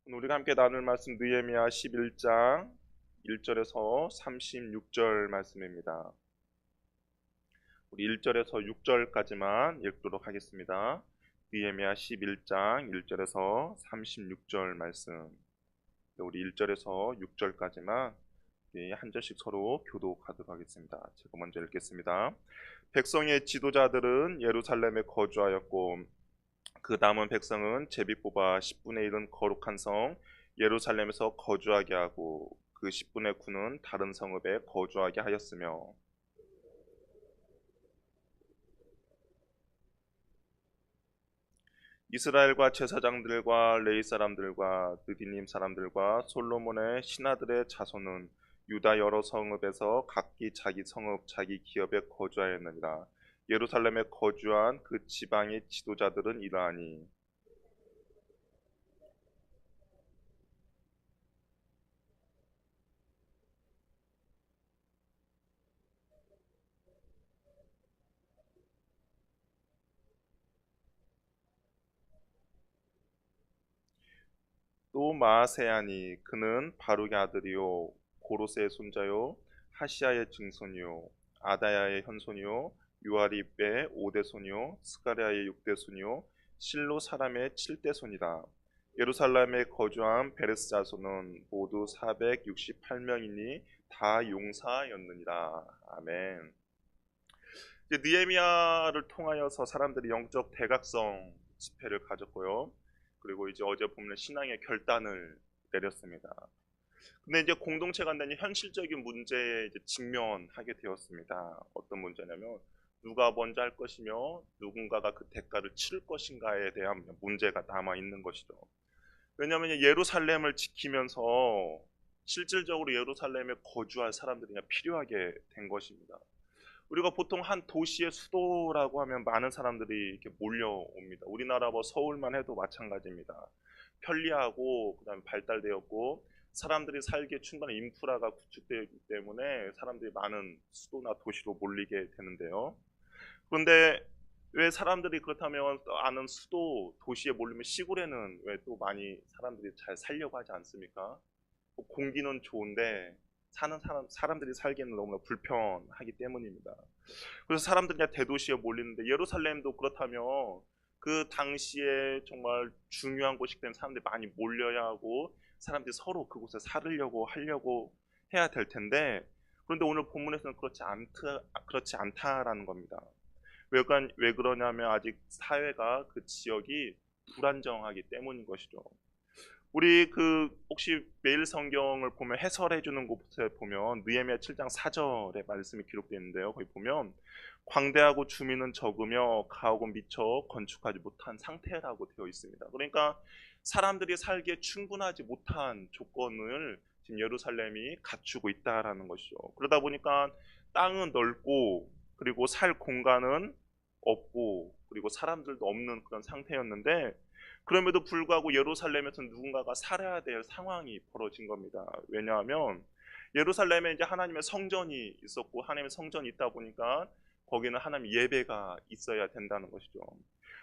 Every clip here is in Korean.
오늘 우리가 함께 나눌 말씀 느헤미야 11장 1절에서 36절 말씀입니다. 우리 1절에서 6절까지만 읽도록 하겠습니다. 느헤미야 11장 1절에서 36절 말씀. 우리 1절에서 6절까지만 한 절씩 서로 교독하도록 하겠습니다. 제가 먼저 읽겠습니다. 백성의 지도자들은 예루살렘에 거주하였고 그 남은 백성은 제비 뽑아 10분의 1은 거룩한 성 예루살렘에서 거주하게 하고 그 10분의 9는 다른 성읍에 거주하게 하였으며 이스라엘과 제사장들과 레위 사람들과 느디님 사람들과 솔로몬의 신하들의 자손은 유다 여러 성읍에서 각기 자기 성읍 자기 기업에 거주하였느니라. 예루살렘에 거주한 그 지방의 지도자들은 이러하니 또 마아세야니 그는 바룩의 아들이요 고로스의 손자요 하시아의 증손이요 아다야의 현손이요 요아립의 5대손이요 스가랴의 6대손이요 실로 사람의 7대손이다. 예루살렘에 거주한 베레스 자손은 모두 468명이니 다 용사였느니라. 아멘. 이제 느헤미야를 통하여서 사람들이 영적 대각성 집회를 가졌고요. 그리고 이제 어제 보면 신앙의 결단을 내렸습니다. 근데 이제 공동체 간단히 현실적인 문제에 이제 직면하게 되었습니다. 어떤 문제냐면 누가 먼저 할 것이며 누군가가 그 대가를 치를 것인가에 대한 문제가 남아 있는 것이죠. 왜냐하면 예루살렘을 지키면서 실질적으로 예루살렘에 거주할 사람들이 필요하게 된 것입니다. 우리가 보통 한 도시의 수도라고 하면 많은 사람들이 이렇게 몰려옵니다. 우리나라 뭐 서울만 해도 마찬가지입니다. 편리하고 그다음에 발달되었고 사람들이 살기에 충분한 인프라가 구축되어 있기 때문에 사람들이 많은 수도나 도시로 몰리게 되는데요. 그런데 왜 사람들이 그렇다면 아는 수도 도시에 몰리면 시골에는 왜 또 많이 사람들이 잘 살려고 하지 않습니까? 공기는 좋은데 사람들이 살기에는 너무나 불편하기 때문입니다. 그래서 사람들이 대도시에 몰리는데 예루살렘도 그렇다면 그 당시에 정말 중요한 곳이기 때문에 사람들이 많이 몰려야 하고 사람들이 서로 그곳에 살으려고 하려고 해야 될 텐데 그런데 오늘 본문에서는 그렇지 않다라는 겁니다. 왜 그러냐면 아직 사회가 그 지역이 불안정하기 때문인 것이죠. 우리 혹시 매일 성경을 보면 해설해 주는 곳에 보면 느헤미야 7장 4절의 말씀이 기록되어 있는데요. 거기 보면 광대하고 주민은 적으며 가옥은 미처 건축하지 못한 상태라고 되어 있습니다. 그러니까 사람들이 살기에 충분하지 못한 조건을 지금 예루살렘이 갖추고 있다라는 것이죠. 그러다 보니까 땅은 넓고 그리고 살 공간은 없고 그리고 사람들도 없는 그런 상태였는데 그럼에도 불구하고 예루살렘에서 누군가가 살아야 될 상황이 벌어진 겁니다. 왜냐하면 예루살렘에 이제 하나님의 성전이 있었고 하나님의 성전이 있다 보니까 거기는 하나님 예배가 있어야 된다는 것이죠.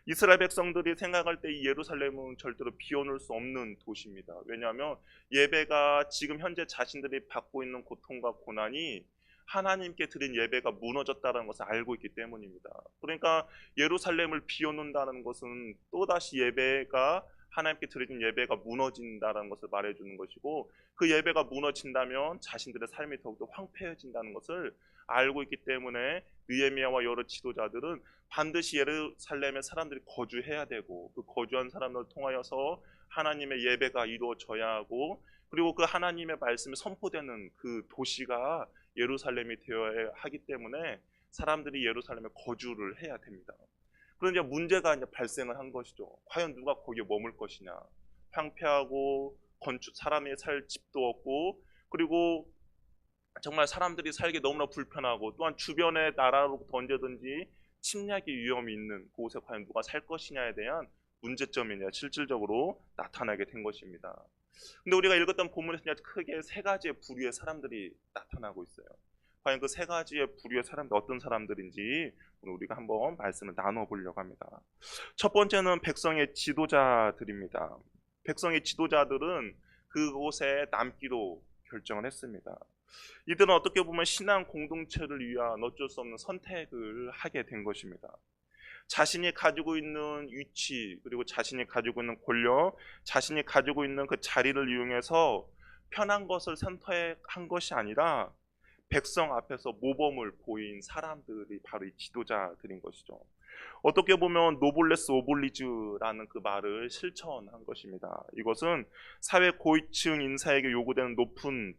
이스라엘 백성들이 생각할 때 이 예루살렘은 절대로 비워놓을 수 없는 도시입니다. 왜냐하면 예배가 지금 현재 자신들이 받고 있는 고통과 고난이 하나님께 드린 예배가 무너졌다는 것을 알고 있기 때문입니다. 그러니까 예루살렘을 비워놓는다는 것은 또다시 예배가 하나님께 드려진 예배가 무너진다는 것을 말해주는 것이고 그 예배가 무너진다면 자신들의 삶이 더욱더 황폐해진다는 것을 알고 있기 때문에 느헤미야와 여러 지도자들은 반드시 예루살렘에 사람들이 거주해야 되고 그 거주한 사람들을 통하여서 하나님의 예배가 이루어져야 하고 그리고 그 하나님의 말씀이 선포되는 그 도시가 예루살렘이 되어야 하기 때문에 사람들이 예루살렘에 거주를 해야 됩니다. 그런데 문제가 이제 발생을 한 것이죠. 과연 누가 거기에 머물 것이냐? 황폐하고 사람이 살 집도 없고 그리고 정말 사람들이 살기 너무나 불편하고 또한 주변의 나라로부터 언제든지 침략의 위험이 있는 그곳에 과연 누가 살 것이냐에 대한 문제점이 실질적으로 나타나게 된 것입니다. 근데 우리가 읽었던 본문에서 크게 세 가지의 부류의 사람들이 나타나고 있어요. 과연 그 세 가지의 부류의 사람들 어떤 사람들인지 오늘 우리가 한번 말씀을 나눠 보려고 합니다. 첫 번째는 백성의 지도자들입니다. 백성의 지도자들은 그곳에 남기로 결정을 했습니다. 이들은 어떻게 보면 신앙 공동체를 위한 어쩔 수 없는 선택을 하게 된 것입니다. 자신이 가지고 있는 위치, 그리고 자신이 가지고 있는 권력, 자신이 가지고 있는 그 자리를 이용해서 편한 것을 선택한 것이 아니라 백성 앞에서 모범을 보인 사람들이 바로 이 지도자들인 것이죠. 어떻게 보면 노블레스 오블리주라는 그 말을 실천한 것입니다. 이것은 사회 고위층 인사에게 요구되는 높은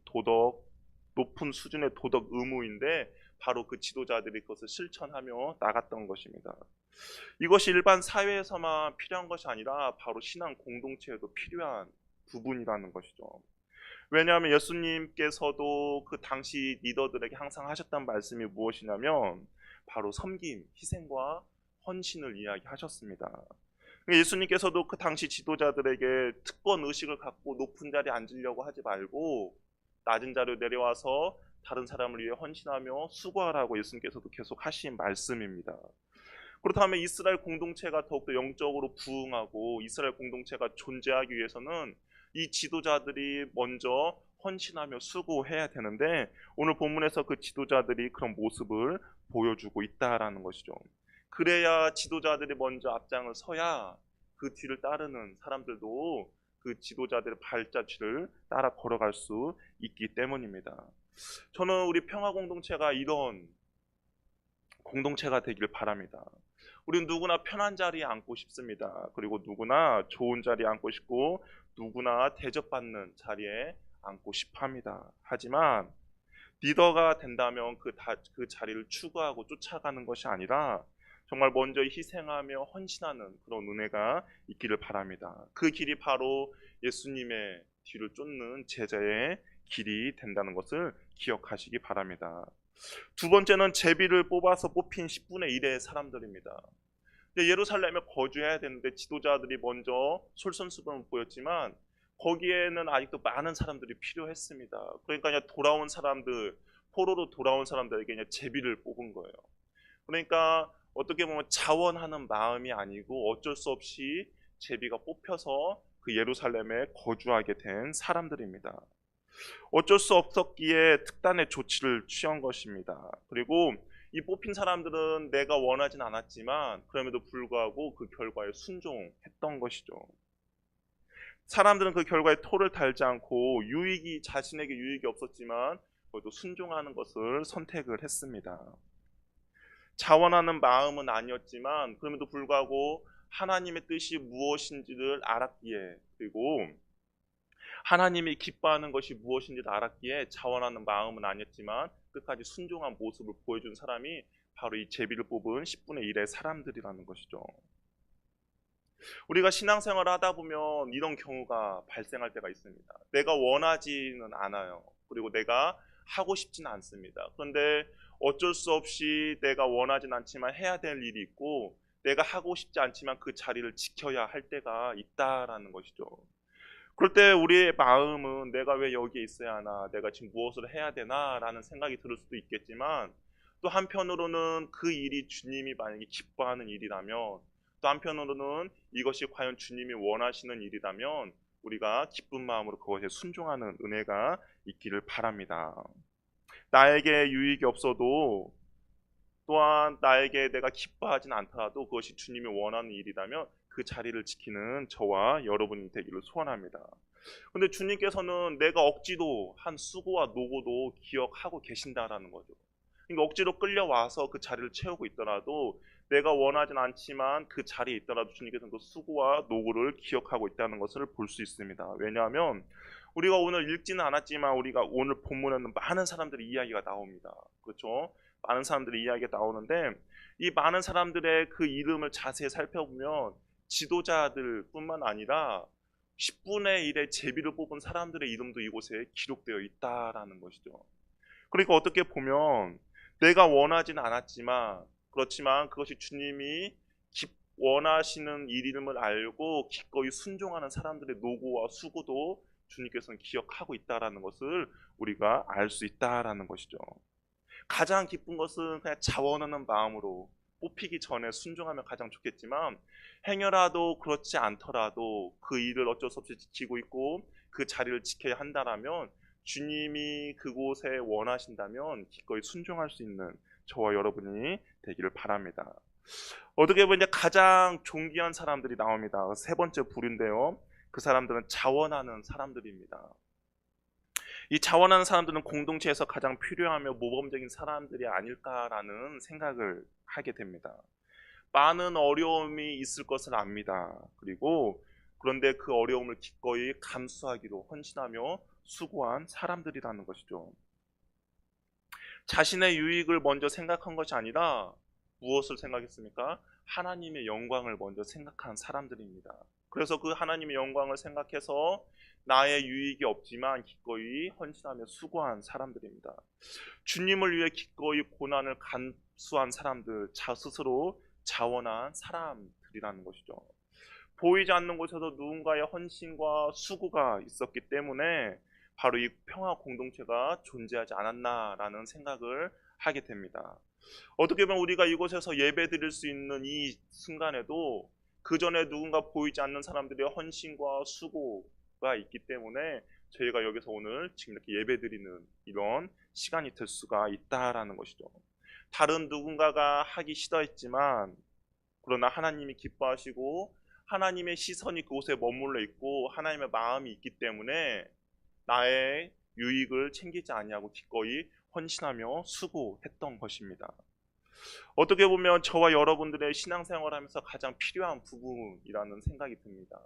수준의 도덕 의무인데 바로 그 지도자들이 그것을 실천하며 나갔던 것입니다. 이것이 일반 사회에서만 필요한 것이 아니라 바로 신앙 공동체에도 필요한 부분이라는 것이죠. 왜냐하면 예수님께서도 그 당시 리더들에게 항상 하셨던 말씀이 무엇이냐면 바로 섬김, 희생과 헌신을 이야기하셨습니다. 예수님께서도 그 당시 지도자들에게 특권 의식을 갖고 높은 자리에 앉으려고 하지 말고 낮은 자리로 내려와서 다른 사람을 위해 헌신하며 수고하라고 예수님께서도 계속 하신 말씀입니다. 그렇다면 이스라엘 공동체가 더욱더 영적으로 부흥하고 이스라엘 공동체가 존재하기 위해서는 이 지도자들이 먼저 헌신하며 수고해야 되는데 오늘 본문에서 그 지도자들이 그런 모습을 보여주고 있다라는 것이죠. 그래야 지도자들이 먼저 앞장을 서야 그 뒤를 따르는 사람들도 그 지도자들의 발자취를 따라 걸어갈 수 있기 때문입니다. 저는 우리 평화 공동체가 이런 공동체가 되길 바랍니다. 우리는 누구나 편한 자리에 앉고 싶습니다. 그리고 누구나 좋은 자리에 앉고 싶고 누구나 대접받는 자리에 앉고 싶어 합니다. 하지만 리더가 된다면 그 자리를 추구하고 쫓아가는 것이 아니라 정말 먼저 희생하며 헌신하는 그런 은혜가 있기를 바랍니다. 그 길이 바로 예수님의 뒤를 쫓는 제자의 길이 된다는 것을 기억하시기 바랍니다. 두 번째는 제비를 뽑아서 뽑힌 10분의 1의 사람들입니다. 예루살렘에 거주해야 되는데 지도자들이 먼저 솔선수범을 보였지만 거기에는 아직도 많은 사람들이 필요했습니다. 그러니까 돌아온 사람들, 포로로 돌아온 사람들에게 그냥 제비를 뽑은 거예요. 그러니까 어떻게 보면 자원하는 마음이 아니고 어쩔 수 없이 제비가 뽑혀서 그 예루살렘에 거주하게 된 사람들입니다. 어쩔 수 없었기에 특단의 조치를 취한 것입니다. 그리고 이 뽑힌 사람들은 내가 원하진 않았지만 그럼에도 불구하고 그 결과에 순종했던 것이죠. 사람들은 그 결과에 토를 달지 않고 자신에게 유익이 없었지만 그래도 순종하는 것을 선택을 했습니다. 자원하는 마음은 아니었지만 그럼에도 불구하고 하나님의 뜻이 무엇인지를 알았기에 그리고 하나님이 기뻐하는 것이 무엇인지를 알았기에 자원하는 마음은 아니었지만 끝까지 순종한 모습을 보여준 사람이 바로 이 제비를 뽑은 10분의 1의 사람들이라는 것이죠. 우리가 신앙생활을 하다 보면 이런 경우가 발생할 때가 있습니다. 내가 원하지는 않아요. 그리고 내가 하고 싶지는 않습니다. 그런데 어쩔 수 없이 내가 원하진 않지만 해야 될 일이 있고 내가 하고 싶지 않지만 그 자리를 지켜야 할 때가 있다라는 것이죠. 그럴 때 우리의 마음은 내가 왜 여기에 있어야 하나, 내가 지금 무엇을 해야 되나 라는 생각이 들 수도 있겠지만 또 한편으로는 그 일이 주님이 만약에 기뻐하는 일이라면 또 한편으로는 이것이 과연 주님이 원하시는 일이라면 우리가 기쁜 마음으로 그것에 순종하는 은혜가 있기를 바랍니다. 나에게 유익이 없어도 또한 나에게 내가 기뻐하진 않더라도 그것이 주님이 원하는 일이라면 그 자리를 지키는 저와 여러분이 되기를 소원합니다. 그런데 주님께서는 내가 억지로 한 수고와 노고도 기억하고 계신다라는 거죠. 그러니까 억지로 끌려와서 그 자리를 채우고 있더라도 내가 원하진 않지만 그 자리에 있더라도 주님께서는 그 수고와 노고를 기억하고 있다는 것을 볼 수 있습니다. 왜냐하면 우리가 오늘 읽지는 않았지만 우리가 오늘 본문에는 많은 사람들의 이야기가 나옵니다. 그렇죠? 많은 사람들의 이야기가 나오는데 이 많은 사람들의 그 이름을 자세히 살펴보면 지도자들뿐만 아니라 10분의 1의 제비를 뽑은 사람들의 이름도 이곳에 기록되어 있다라는 것이죠. 그러니까 어떻게 보면 내가 원하지는 않았지만 그렇지만 그것이 주님이 원하시는 일임을 알고 기꺼이 순종하는 사람들의 노고와 수고도 주님께서는 기억하고 있다라는 것을 우리가 알 수 있다라는 것이죠. 가장 기쁜 것은 그냥 자원하는 마음으로 뽑히기 전에 순종하면 가장 좋겠지만 행여라도 그렇지 않더라도 그 일을 어쩔 수 없이 지키고 있고 그 자리를 지켜야 한다라면 주님이 그곳에 원하신다면 기꺼이 순종할 수 있는 저와 여러분이 되기를 바랍니다. 어떻게 보면 이제 가장 존귀한 사람들이 나옵니다. 세 번째 부류인데요. 그 사람들은 자원하는 사람들입니다. 이 자원하는 사람들은 공동체에서 가장 필요하며 모범적인 사람들이 아닐까라는 생각을 하게 됩니다. 많은 어려움이 있을 것을 압니다. 그리고 그런데 그 어려움을 기꺼이 감수하기로 헌신하며 수고한 사람들이라는 것이죠. 자신의 유익을 먼저 생각한 것이 아니라 무엇을 생각했습니까? 하나님의 영광을 먼저 생각한 사람들입니다. 그래서 그 하나님의 영광을 생각해서 나의 유익이 없지만 기꺼이 헌신하며 수고한 사람들입니다. 주님을 위해 기꺼이 고난을 감수한 사람들, 스스로 자원한 사람들이라는 것이죠. 보이지 않는 곳에서 누군가의 헌신과 수고가 있었기 때문에 바로 이 평화 공동체가 존재하지 않았나라는 생각을 하게 됩니다. 어떻게 보면 우리가 이곳에서 예배 드릴 수 있는 이 순간에도 그 전에 누군가 보이지 않는 사람들의 헌신과 수고가 있기 때문에 저희가 여기서 오늘 지금 이렇게 예배 드리는 이런 시간이 될 수가 있다라는 것이죠. 다른 누군가가 하기 싫어했지만 그러나 하나님이 기뻐하시고 하나님의 시선이 그곳에 머물러 있고 하나님의 마음이 있기 때문에 나의 유익을 챙기지 아니하고 기꺼이 헌신하며 수고했던 것입니다. 어떻게 보면 저와 여러분들의 신앙생활하면서 가장 필요한 부분이라는 생각이 듭니다.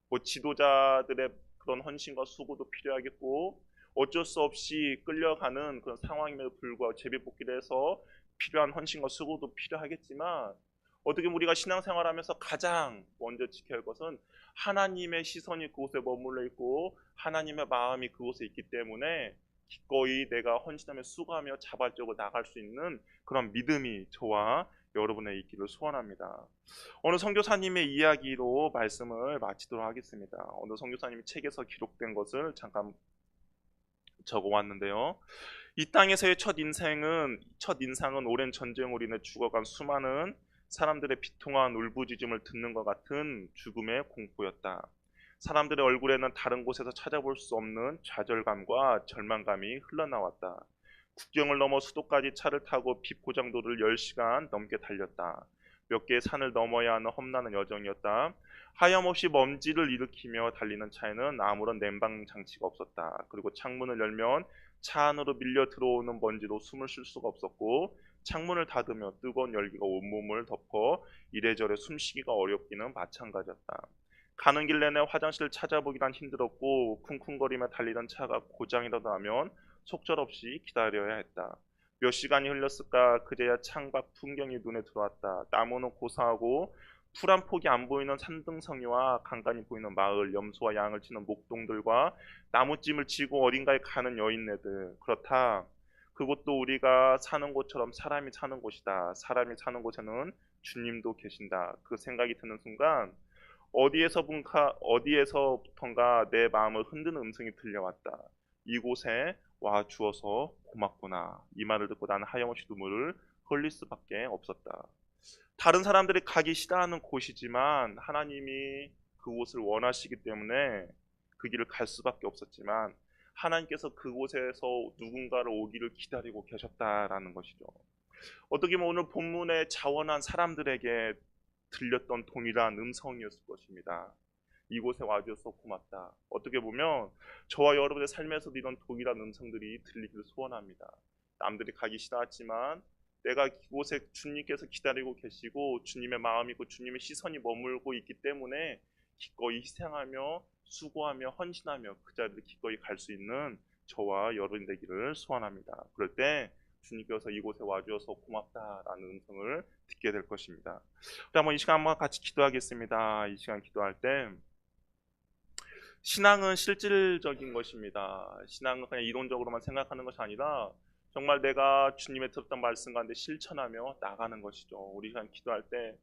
뭐 지도자들의 그런 헌신과 수고도 필요하겠고 어쩔 수 없이 끌려가는 그런 상황임에도 불구하고 제비뽑기를 해서 필요한 헌신과 수고도 필요하겠지만 어떻게 보면 우리가 신앙생활하면서 가장 먼저 지켜야 할 것은 하나님의 시선이 그곳에 머물러 있고 하나님의 마음이 그곳에 있기 때문에 기꺼이 내가 헌신하며 수고하며 자발적으로 나갈 수 있는 그런 믿음이 저와 여러분의 있기를 소원합니다. 어느 선교사님의 이야기로 말씀을 마치도록 하겠습니다. 어느 선교사님이 책에서 기록된 것을 잠깐 적어왔는데요. 이 땅에서의 첫 인상은 오랜 전쟁으로 인해 죽어간 수많은 사람들의 비통한 울부짖음을 듣는 것 같은 죽음의 공포였다. 사람들의 얼굴에는 다른 곳에서 찾아볼 수 없는 좌절감과 절망감이 흘러나왔다. 국경을 넘어 수도까지 차를 타고 비포장도를 10시간 넘게 달렸다. 몇 개의 산을 넘어야 하는 험난한 여정이었다. 하염없이 먼지를 일으키며 달리는 차에는 아무런 냉방 장치가 없었다. 그리고 창문을 열면 차 안으로 밀려 들어오는 먼지로 숨을 쉴 수가 없었고 창문을 닫으며 뜨거운 열기가 온몸을 덮어 이래저래 숨쉬기가 어렵기는 마찬가지였다. 가는 길 내내 화장실을 찾아보기란 힘들었고 쿵쿵거리며 달리던 차가 고장이라도 나면 속절없이 기다려야 했다. 몇 시간이 흘렀을까 그제야 창밖 풍경이 눈에 들어왔다. 나무는 고사하고 풀 한 폭이 안 보이는 산등성이와 간간히 보이는 마을, 염소와 양을 치는 목동들과 나무찜을 지고 어딘가에 가는 여인네들. 그렇다. 그곳도 우리가 사는 곳처럼 사람이 사는 곳이다. 사람이 사는 곳에는 주님도 계신다. 그 생각이 드는 순간 어디에서부턴가 내 마음을 흔드는 음성이 들려왔다. 이곳에 와 주어서 고맙구나. 이 말을 듣고 나는 하염없이 눈물을 흘릴 수밖에 없었다. 다른 사람들이 가기 싫어하는 곳이지만 하나님이 그곳을 원하시기 때문에 그 길을 갈 수밖에 없었지만 하나님께서 그곳에서 누군가를 오기를 기다리고 계셨다라는 것이죠. 어떻게 보면 오늘 본문에 자원한 사람들에게 들렸던 동일한 음성이었을 것입니다. 이곳에 와주셔서 고맙다. 어떻게 보면 저와 여러분의 삶에서도 이런 동일한 음성들이 들리기를 소원합니다. 남들이 가기 싫어하지만 내가 이곳에 주님께서 기다리고 계시고 주님의 마음이 있고 주님의 시선이 머물고 있기 때문에 기꺼이 희생하며 수고하며 헌신하며 그 자리를 기꺼이 갈 수 있는 저와 여러분 되기를 소원합니다. 그럴 때 주님께서 이곳에 와주셔서 고맙다라는 음성을 듣게 될 것입니다. 한번 이 시간 한번 같이 기도하겠습니다. 이 시간 기도할 때 신앙은 실질적인 것입니다. 신앙은 그냥 이론적으로만 생각하는 것이 아니라 정말 내가 주님의 들었던 말씀 가운데 실천하며 나가는 것이죠. 우리 시간 기도할 때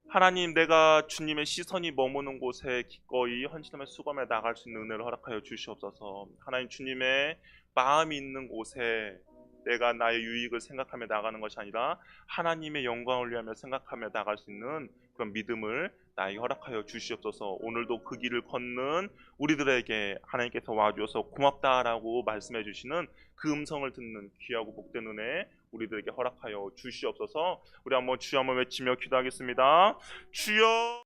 하나님, 내가 주님의 시선이 머무는 곳에 기꺼이 헌신하며 수고하며 나갈 수 있는 은혜를 허락하여 주시옵소서. 하나님, 주님의 마음이 있는 곳에 내가 나의 유익을 생각하며 나가는 것이 아니라 하나님의 영광을 위하며 생각하며 나갈 수 있는 그런 믿음을 나에게 허락하여 주시옵소서. 오늘도 그 길을 걷는 우리들에게 하나님께서 와주셔서 고맙다라고 말씀해 주시는 그 음성을 듣는 귀하고 복된 은혜 우리들에게 허락하여 주시옵소서. 우리 한번 주여 한번 외치며 기도하겠습니다. 주여.